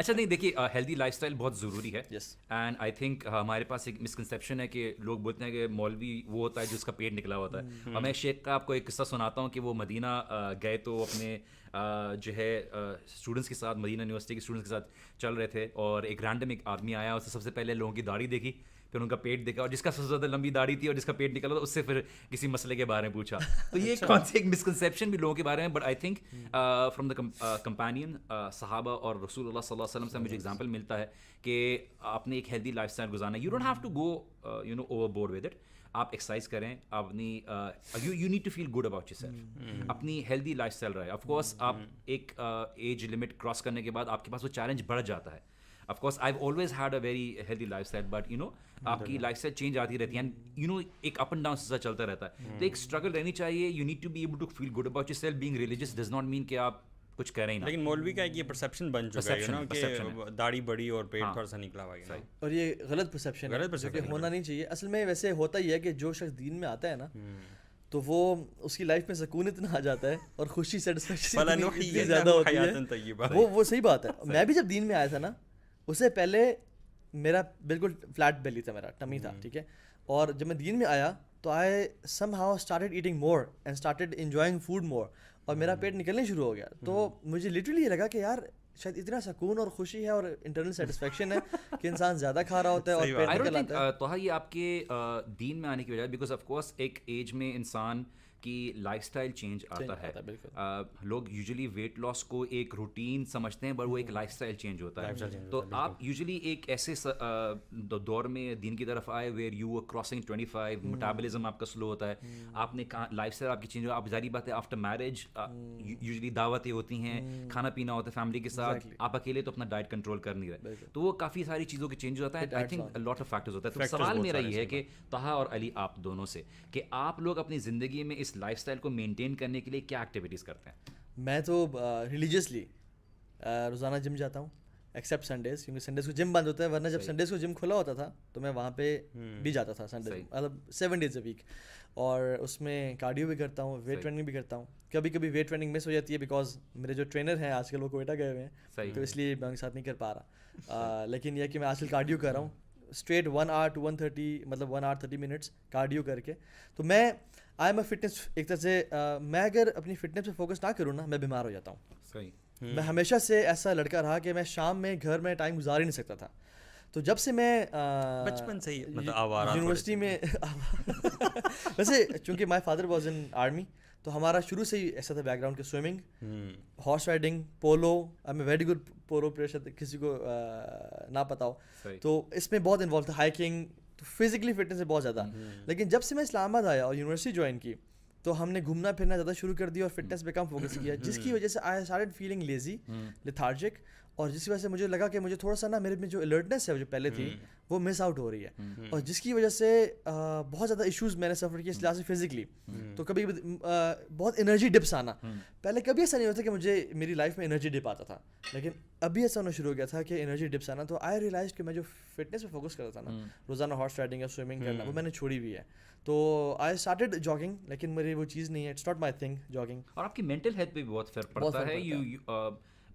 اچھا نہیں دیکھیے ہیلدی لائف اسٹائل بہت ضروری ہے Yes. اینڈ آئی تھنک ہمارے پاس ایک مسکنسیپشن ہے کہ لوگ بولتے ہیں کہ مولوی وہ ہوتا ہے جس کا پیٹ نکلا ہوتا ہے. اور میں شیخ کا آپ کو ایک قصہ سناتا ہوں کہ وہ مدینہ گئے تو اپنے جو ہے اسٹوڈنٹس کے ساتھ مدینہ یونیورسٹی کے اسٹوڈنٹس کے ساتھ چل رہے تھے اور ایک رینڈم ایک آدمی آیا. اس سے سب سے پہلے لوگوں کی داڑھی دیکھی, پھر ان کا پیٹ دیکھا, اور جس کا سب سے زیادہ لمبی داڑھی تھی اور جس کا پیٹ نکلا تھا اس سے پھر کسی مسئلے کے بارے میں پوچھا. تو یہ ایک مسکنسیپشن بھی لوگوں کے بارے میں. But I think from the companion صحابہ اور رسول اللہ صلی اللہ علیہ وسلم سے مجھے ایگزامپل ملتا ہے کہ آپ نے ایک ہیلدی لائف اسٹائل گزارنا ہے. You don't have to go you know overboard with it. آپ ایکسرسائز کریں, اپنی you need to feel good about yourself, اپنی ہیلدی لائف اسٹائل رہے. آف کورس آپ ایک ایج لمٹ کراس کرنے کے بعد آپ کے پاس وہ چیلنج بڑھ جاتا ہے. Of course I always had a very healthy lifestyle, but you know آپ کی لائف اسٹائل چینج آتی رہتی ہے اینڈ یو نو ایک اپ اینڈ ڈاؤن سے چلتا رہتا ہے. تو ایک اسٹرگل رہنی چاہیے. You need to be able to feel good about yourself. Being religious does not mean کہ آپ کچھ کریں نا. لیکن مولوی کا ایک یہ پرسیپشن بن چکا ہے نا کہ داڑھی بڑی اور پیٹ تھوڑا سا نکلا ہوا ہے, اور یہ غلط پرسیپشن ہے کہ ہونا نہیں چاہیے. اصل میں ویسے ہوتا ہی ہے کہ جو شخص دین میں آتا ہے نا تو وہ اس کی لائف میں سکون اتنا آ جاتا ہے اور خوشی سیٹسفیکشن اتنی زیادہ ہوتی ہے. وہ صحیح بات ہے. میں بھی جب دین میں آیا تھا نا اس سے پہلے میرا بالکل فلیٹ بیلی تھا, میرا ٹمی تھا, ٹھیک ہے. اور جب میں دین میں آیا تو I somehow started eating more and started enjoying food more, اور میرا پیٹ نکلنے شروع ہو گیا. تو مجھے لٹرلی یہ لگا کہ یار شاید اتنا سکون اور خوشی ہے اور انٹرنل سیٹسفیکشن ہے کہ انسان زیادہ کھا رہا ہوتا ہے اور پیٹ نکل آتا ہے. تو یہ آپ کے دین میں آنے کی وجہ, بیکاز آف کورس ایک ایج میں انسان کی لائف اسٹائل چینج آتا ہے. لوگ یوزلی ویٹ لاس کو ایک روٹین سمجھتے ہیں, بٹ وہ ایک لائف اسٹائل چینج ہوتا ہے. تو آپ یوزلی ایک ایسے دور میں دین کی طرف آئے where you were crossing 25, metabolism آپ کا سلو ہوتا ہے, آپ نے لائف اسٹائل آپ کی چینج ہو. آپ ظاہری بات ہے آفٹر میرج یوزلی دعوتیں ہوتی ہیں, کھانا پینا ہوتا ہے فیملی کے ساتھ, آپ اکیلے تو اپنا ڈائٹ کنٹرول کر نہیں رہے, تو وہ کافی ساری چیزوں کی چینج ہوتا ہے. I think lot of factors ہوتا ہے. تو سوال میرا یہ ہے کہ طہا اور علی آپ دونوں سے کہ آپ لوگ اپنی زندگی میں اس لائف اسٹائل کو مینٹین کرنے کے لیے کیا ایکٹیویٹیز کرتے ہیں؟ میں تو ریلیجیسلی روزانہ جم جاتا ہوں ایکسیپٹ سنڈیز, کیونکہ سنڈیز کو جم بند ہوتا ہے, ورنہ جب سنڈیز کو جم کھلا ہوتا تھا تو میں وہاں پہ بھی جاتا تھا سنڈے, مطلب 7 days a week. اور اس میں کارڈیو بھی کرتا ہوں, ویٹ ٹریننگ بھی کرتا ہوں. کبھی کبھی ویٹ ٹریننگ مس ہو جاتی ہے بیکاز میرے جو ٹرینر ہیں آج کل وہ کوئٹہ گئے ہوئے ہیں, تو اس لیے میں ان کے ساتھ نہیں کر پا رہا. لیکن یہ کہ میں آج کل کارڈیو کر رہا ہوں اسٹریٹ 1 hour to 130, مطلب 1 hour 30 minutes کارڈیو کر کے. تو میں آئی ایم اے فٹنس, ایک طرح سے میں اگر اپنی فٹنس پہ فوکس نہ کروں نا میں بیمار ہو جاتا ہوں. صحیح. میں ہمیشہ سے ایسا لڑکا رہا کہ میں شام میں گھر میں ٹائم گزار ہی نہیں سکتا تھا. تو جب سے میں بچپن سے ہی یونیورسٹی میں ویسے چونکہ my father was in army, تو ہمارا شروع سے ہی ایسا تھا بیک گراؤنڈ کہ swimming, horse riding, polo. I am a very good polo player, کسی کو نہ پتا ہو تو اس میں بہت انوالو تھا. ہائکنگ, تو فزیکلی فٹنس ہے بہت زیادہ. لیکن جب سے میں اسلام آباد آیا اور یونیورسٹی جوائن کی تو ہم نے گھومنا پھرنا زیادہ شروع کر دیا اور فٹنس پہ کم فوکس کیا, جس کی وجہ سے آئی اسٹارٹڈ فیلنگ لیزی, لیتھارجک, اور جس کی وجہ سے مجھے لگا کہ مجھے تھوڑا سا نا میرے میں جو الرٹنس ہے جو پہلے تھی وہ مس آؤٹ ہو رہی ہے, اور جس کی وجہ سے بہت زیادہ ایشوز میں نے سفر کیے اس لحاظ سے فزیکلی. تو کبھی بہت انرجی ڈپس آنا, پہلے کبھی ایسا نہیں ہوتا کہ مجھے میری لائف میں انرجی ڈپ آتا تھا, لیکن ابھی ایسا ہونا شروع ہو گیا تھا کہ انرجی ڈپس آنا. تو آئی ریئلائز کہ میں جو فٹنس پہ فوکس کرتا تھا نا, روزانہ ہارس رائڈنگ یا سوئمنگ کرنا, وہ میں نے چھوڑی ہوئی ہے. تو آئی اسٹارٹڈ جاگنگ, لیکن میری وہ چیز نہیں ہے, it's not my thing jogging. اور آپ کی مینٹل ہیلتھ پہ بھی بہت فرق پڑتا ہے.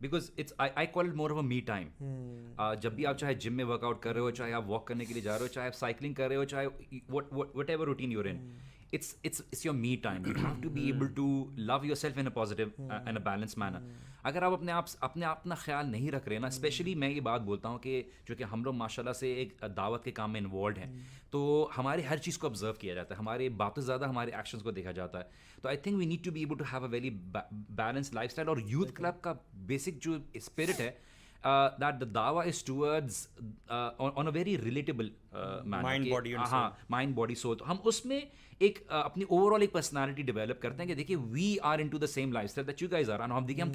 Because it's I call it more of a me time. جب بھی آپ چاہے جم میں ورک آؤٹ کر رہے ہو, چاہے آپ واک کرنے کے لیے جا رہے ہو, چاہے آپ سائیکلنگ کر رہے ہو, چاہے whatever routine you are in, it's your me time. You have to be able to love yourself in a positive and a balanced manner. اگر آپ اپنا خیال نہیں رکھ رہے نا, اسپیشلی میں یہ بات بولتا ہوں کہ جو کہ ہم لوگ ماشاء اللہ سے ایک دعوت کے کام میں انوالوڈ ہیں, تو ہمارے ہر چیز کو آبزرو کیا جاتا ہے, ہمارے باتوں سے زیادہ ہمارے ایکشنز کو دیکھا جاتا ہے. تو I think we need to be able to have a very balance lifestyle. اور یوتھ کلب کا بیسک جو اسپرٹ ہے, that the dawah is towards on a very relatable manner, mind body soul. ہم اس میں ایک اپنی over all ایک personality develop کرتے ہیں کہ دیکھیے we are into the same lifestyle that you guys are, اور ہم دیکھیں ہم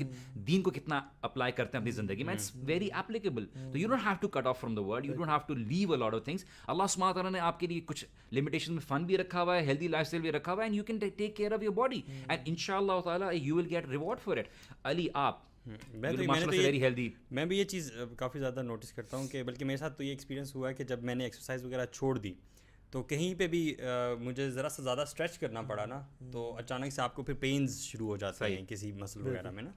دین کو کتنا اپلائی کرتے ہیں اپنی زندگی میں. It's very applicable. تو you don't have to cut off from the world, you don't have to leave a lot of things. اللہ سبحانہ تعالیٰ نے آپ کے لیے کچھ لمیٹیشن میں فن بھی رکھا ہوا ہے, ہیلدی لائف اسٹائل بھی رکھا ہوا ہے, and you can take care of your body and ان شاء اللہ تعالیٰ you will get reward for it. علی آپ میں بھی یہ چیز کافی زیادہ نوٹس کرتا ہوں کہ بلکہ میرے ساتھ تو یہ ایکسپیرینس ہوا ہے کہ جب میں نے ایکسرسائز وغیرہ چھوڑ دی تو کہیں پہ بھی مجھے ذرا سا زیادہ اسٹریچ کرنا پڑا نا, تو اچانک سے آپ کو پھر پینز شروع ہو جاتے ہیں کسی مسل وغیرہ میں نا.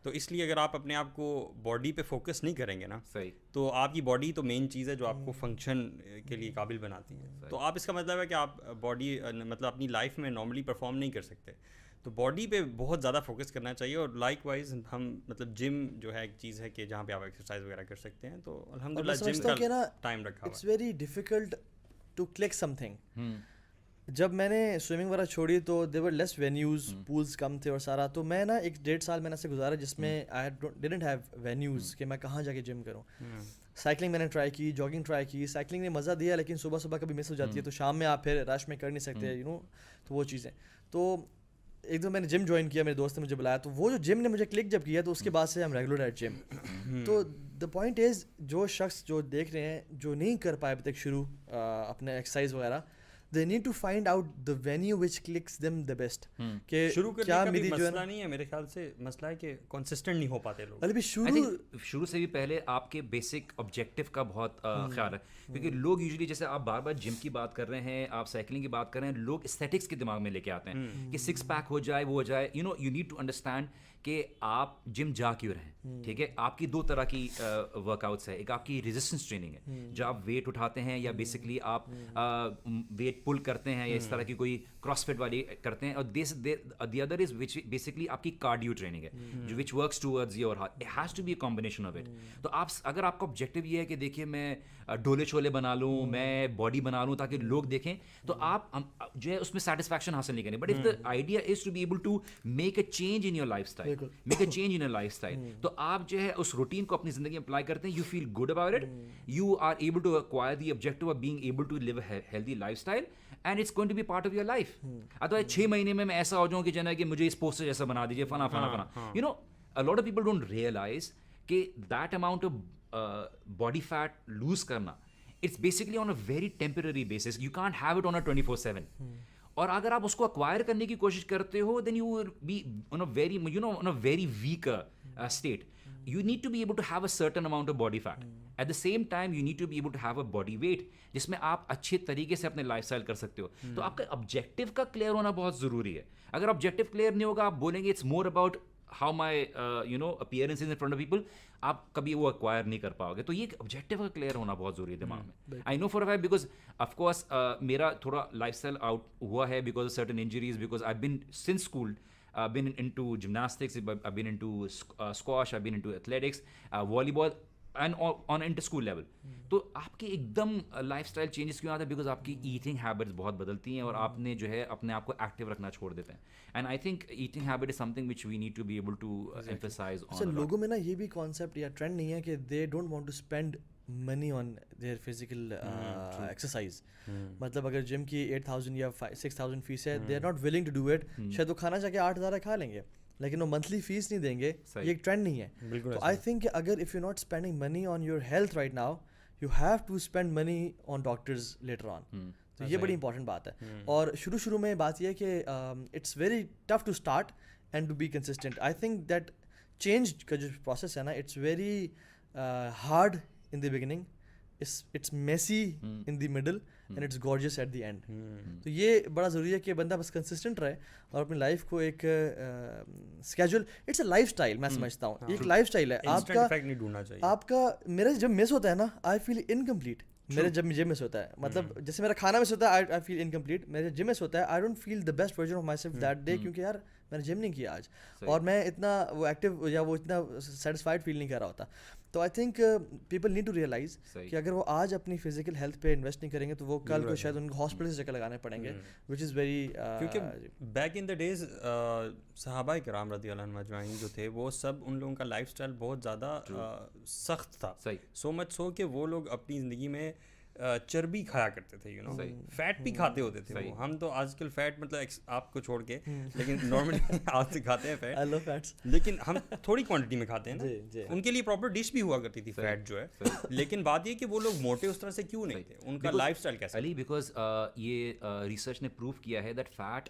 تو اس لیے اگر آپ اپنے آپ کو باڈی پہ فوکس نہیں کریں گے نا صحیح تو آپ کی باڈی تو مین چیز ہے جو آپ کو فنکشن کے لیے قابل بناتی ہے. تو آپ اس کا مطلب ہے کہ آپ باڈی مطلب اپنی لائف میں نارملی پرفارم نہیں کر سکتے. تو باڈی پہ بہت زیادہ فوکس کرنا چاہیے. اور لائک وائز ہم مطلب جم جو ہے ایک چیز ہے کہ جہاں پہ آپ ایکسرسائز وغیرہ کر سکتے ہیں. تو الحمد للہ جم کا ٹائم رکھا ہوا. It's very difficult to click something. جب میں نے سوئمنگ وغیرہ چھوڑی تو دیر ور لیس وینیوز, پولس کم تھے اور سارا. تو میں نا 1.5 سال میں نے ایسے گزارا جس میں آئی ڈیڈنٹ ہیو وینیوز کہ میں کہاں جا کے جم کروں. سائیکلنگ میں نے ٹرائی کی, جاگنگ ٹرائی کی. سائیکلنگ نے مزہ دیا لیکن صبح صبح کبھی مس ہو جاتی ہے تو شام میں آپ پھر رش میں کر نہیں سکتے یو نو. تو وہ چیزیں. تو ایک دم میں نے جم جوائن کیا, میرے دوست نے مجھے بلایا, تو وہ جو جم نے مجھے کلک جب کیا تو اس کے بعد سے ہم ریگولر ایٹ جم. تو دا پوائنٹ از جو شخص جو دیکھ رہے ہیں جو نہیں کر پائے ابھی تک شروع اپنے ایکسرسائز وغیرہ, they need to find out the venue which clicks them the best. کہ شروع کرنے کیا کا میری بھی جو ہے مسئلہ نہیں ہے میرے خیال سے, مسئلہ ہے کہ کنسسٹنٹ نہیں ہو پاتے لوگ. ابھی شروع سے بھی پہلے آپ کے بیسک آبجیکٹیو کا بہت خیال ہے, کیونکہ لوگ یوزلی جیسے آپ بار بار جم کی بات کر رہے ہیں, آپ سائیکلنگ کی بات کر رہے ہیں, لوگ استھیٹکس کے دماغ میں لے کے آتے ہیں کہ 6 پیک ہو جائے, وہ ہو جائے. یو نیڈ ٹو انڈرسٹینڈ کہ آپ جم جا کیوں رہے ہیں. ٹھیک ہے, آپ کی 2 طرح کی ورک آؤٹس ہے. ایک آپ کی ریزسٹنس ٹریننگ ہے جو آپ ویٹ اٹھاتے ہیں یا بیسکلی آپ ویٹ پل کرتے ہیں یا اس طرح کی کوئی کراس فٹ والی کرتے ہیں, اور the other is which basically آپ کی کارڈیو ٹریننگ ہے جو which works towards your heart. It has to be a combination of it. تو آپ اگر آپ کا آبجیکٹیو یہ ہے کہ دیکھیے میں ڈولے چھولے بنا لوں, میں باڈی بنا لوں تاکہ لوگ دیکھیں, تو آپ جو ہے اس میں سیٹسفیکشن حاصل نہیں کریں. But if the idea is to be able to make a change in your lifestyle, make a change in your lifestyle, تو آپ جو ہے اس روٹین کو اپنی زندگی میں اپلائی کرتے ہیں. You feel good about it, you are able to acquire the objective of being able to leave a healthy lifestyle, and it's going to be part of your life. Otherwise 6 مہینے میں ایسا ہو جاؤں کہ جنا کہ مجھے اس poster جیسا بنا دیجیے فلاں فلاں فلاں. You know a lot of people don't realize کہ that amount of body fat lose کرنا, it's basically on a very temporary basis. You can't have it on a 24/7. اور اگر آپ اس کو ایکوائر کرنے کی کوشش کرتے ہو then you will be on a very, you know, on a very weak state. You need to be able to have a certain amount of body fat. At the same time, you need to be able to have a body weight جس میں آپ اچھے طریقے سے اپنے life style کر سکتے ہو. تو آپ کا آبجیکٹیو کا کلیئر ہونا بہت ضروری ہے. اگر آبجیکٹیو کلیئر نہیں ہوگا, آپ بولیں گے it's more about how my appearance is in front of people, آپ کبھی وہ ایکوائر نہیں کر پاؤ گے. تو یہ آبجیکٹیو کا کلیئر ہونا بہت ضروری ہے دماغ میں. I know for a fact because of course میرا تھوڑا لائف اسٹائل آؤٹ ہوا ہے because of certain injuries, because I been since school I've been into gymnastics, I've been into squash, I've been into athletics, volleyball and on inter-school level. تو آپ کے ایک دم life style changes کیوں آتا ہے؟ Because آپ کی ایٹنگ ہیبٹس بہت بدلتی ہیں اور آپ نے جو ہے اپنے آپ کو ایکٹیو رکھنا چھوڑ دیتے ہیں. And I think eating habit is something which we need to be able to emphasise on. لوگوں میں نا یہ بھی کانسیپٹ یا ٹرینڈ نہیں ہے کہ they don't want to spend money on their physical exercise. مطلب اگر جم کی 8,000 یا 6,000 فیس ہے, they are not willing to do it. شاید وہ کھانا چاہ کے 8,000 کھا لیں گے لیکن وہ منتھلی فیس نہیں دیں گے. یہ ایک ٹرینڈ نہیں ہے. تو آئی تھنک کہ اگر if you not spending money on your health right now, you have to spend money on doctors later on. تو یہ بڑی امپورٹنٹ بات ہے. اور شروع میں بات یہ ہے کہ it's very tough to start and to be consistent. I think that change کا جو پروسیس ہے نا, it's very hard in the beginning, it's messy in the middle and it's gorgeous at the end. تو یہ بڑا ضروری ہے کہ بندہ بس کنسسٹنٹ رہے اور اپنی لائف کو ایک schedule, it's a lifestyle. میں سمجھتا ہوں ایک لائف اسٹائل ہے آپ کا. میرا جب مس ہوتا ہے نا, آئی فیل انکمپلیٹ. میرے جب جم مس ہوتا ہے, مطلب جیسے میرا کھانا مس ہوتا ہے, آئی فیل انکمپلیٹ. میرے جم مس ہوتا ہے, I don't feel the best version of myself that day, کیونکہ یار میں نے جم نہیں کیا آج اور میں اتنا وہ ایکٹیو یا وہ اتنا سیٹسفائڈ فیل نہیں کر رہا ہوتا. تو I think people need to realise کہ اگر وہ آج اپنی فزیکل ہیلتھ پہ انویسٹ نہیں کریں گے تو وہ کل کو شاید ان کو ہاسپٹل سے چکر لگانے پڑیں گے, وچ از ویری. کیونکہ بیک ان دا ڈیز صحابہ کرام رضی اللہ عنہم اجمعین جو تھے وہ سب, ان لوگوں کا لائف اسٹائل بہت زیادہ سخت تھا. سو مچ سو کہ وہ لوگ اپنی زندگی میں چربی کھایا کرتے تھے, یو نو, فیٹ بھی کھاتے ہوتے تھے. ہم تو آج کل فیٹ مطلب آپ کو چھوڑ کے, لیکن نارملی آپ سے کھاتے ہیں فیٹ, لیکن ہم تھوڑی کوانٹٹی میں کھاتے ہیں نا. ان کے لیے پراپر ڈش بھی ہوا کرتی تھی فیٹ جو ہے, لیکن بات یہ کہ وہ لوگ موٹے اس طرح سے کیوں نہیں تھے, ان کا لائف اسٹائل کیسا؟ علی بیکاز یہ ریسرچ نے پروو کیا ہے that fat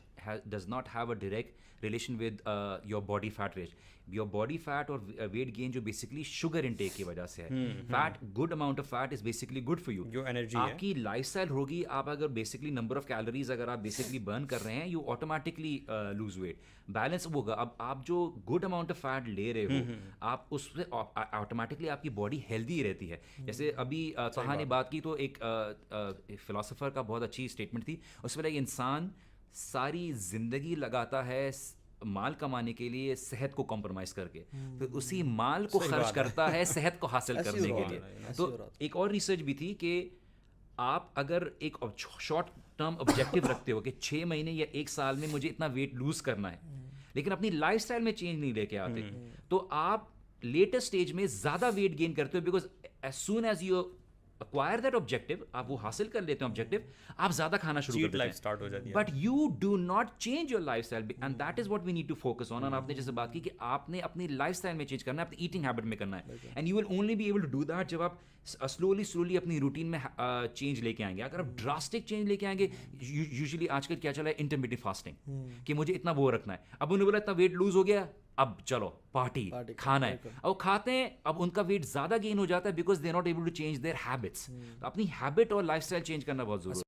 does not have a direct relation with your body fat rate. Your body fat or weight gain جو basically sugar intake کی وجہ سے ہے. Fat, good amount of fat is basically good for you. جو energy ہے آپ کی life style ہوگی, آپ اگر basically number of calories اگر آپ basically burn کر رہے ہیں, you automatically lose weight. Balance ہوگا. اب آپ جو گڈ اماؤنٹ آف فیٹ لے رہے ہو, آپ اس سے آٹومیٹکلی آپ کی باڈی ہیلدی رہتی ہے. جیسے ابھی طہا نے بات کی تو ایک فلاسفر کا بہت اچھی اسٹیٹمنٹ تھی, اس میں ایک انسان ساری زندگی لگاتا ہے مال کمانے کے لیے صحت کو کمپرومائز کر کے, پھر اسی مال کو خرچ کرتا ہے صحت کو حاصل کرنے کے لیے. تو ایک اور ریسرچ بھی تھی کہ آپ اگر ایک شارٹ ٹرم آبجیکٹیو رکھتے ہو کہ 6 مہینے یا 1 سال میں مجھے اتنا ویٹ لوز کرنا ہے, لیکن اپنی لائف اسٹائل میں چینج نہیں لے کے آتے, تو آپ لیٹر اسٹیج میں زیادہ ویٹ گین کرتے ہو, because as soon as you acquire that objective, آپ وہ حاصل کر لیتے ہیں آبجیکٹیو, آپ زیادہ کھانا شروع کر دیتے ہیں, but you do not change your lifestyle, and that is what we need to focus on. اور آپ نے جیسے بات کی کہ آپ نے اپنی لائف اسٹائل میں چینج کرنا ہے, اپنی ایٹنگ ہیبٹ میں کرنا ہے, and you will only be able to do that جب آپ سلولی اپنی روٹین میں چینج لے کے آئیں گے. اگر آپ ڈراسٹک چینج لے کے آئیں گے, یوزلی آج کل کیا چلا ہے انٹرمیڈیٹ فاسٹنگ, کہ مجھے اتنا وہ رکھنا ہے. اب انہوں نے بولا اتنا ویٹ لوز ہو گیا, اب چلو پارٹی کھانا ہے, اب وہ کھاتے ہیں, اب ان کا ویٹ زیادہ گین ہو جاتا ہے because they not able to change their habits. اپنی ہیبٹ اور لائف اسٹائل چینج کرنا بہت ضروری ہے.